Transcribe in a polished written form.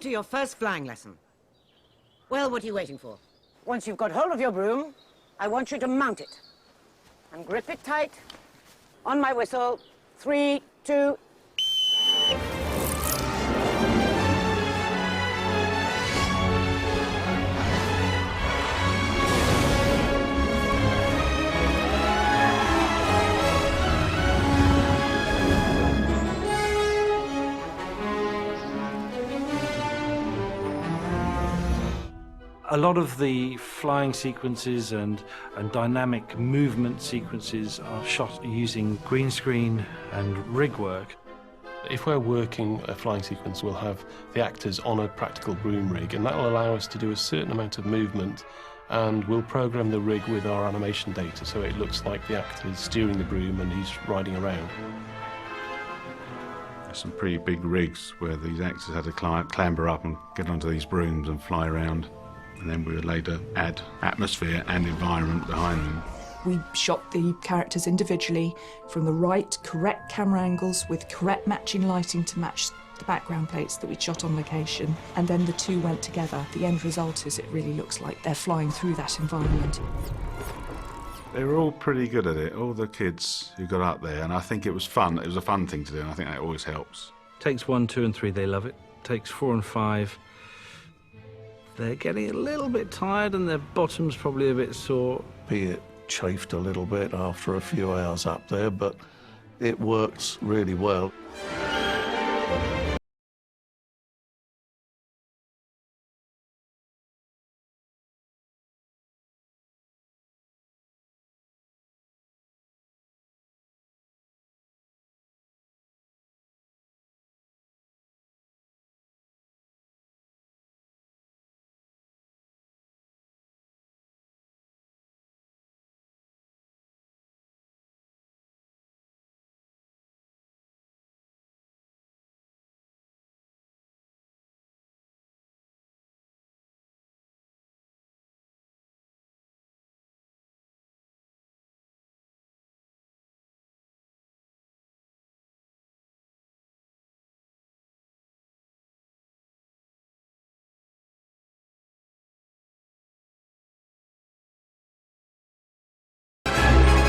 To your first flying lesson. Well, what are you waiting for? Once you've got hold of your broom, I want you to mount it. And grip it tight. On my whistle. 3, 2... A lot of the flying sequences and dynamic movement sequences are shot using green screen and rig work. If we're working a flying sequence, we'll have the actors on a practical broom rig, and that will allow us to do a certain amount of movement, and we'll program the rig with our animation data so it looks like the actor's steering the broom and he's riding around. There's some pretty big rigs where these actors had to clamber up and get onto these brooms and fly around. And then we would later add atmosphere and environment behind them. We shot the characters individually from the right, correct camera angles with correct matching lighting to match the background plates that we shot on location. And then the two went together. The end result is it really looks like they're flying through that environment. They were all pretty good at it, all the kids who got up there, and I think it was fun. It was a fun thing to do, and I think that always helps. Takes 1, 2 and 3, they love it. Takes 4 and 5. They're getting a little bit tired and their bottom's probably a bit sore. Be it chafed a little bit after a few hours up there, but it works really well.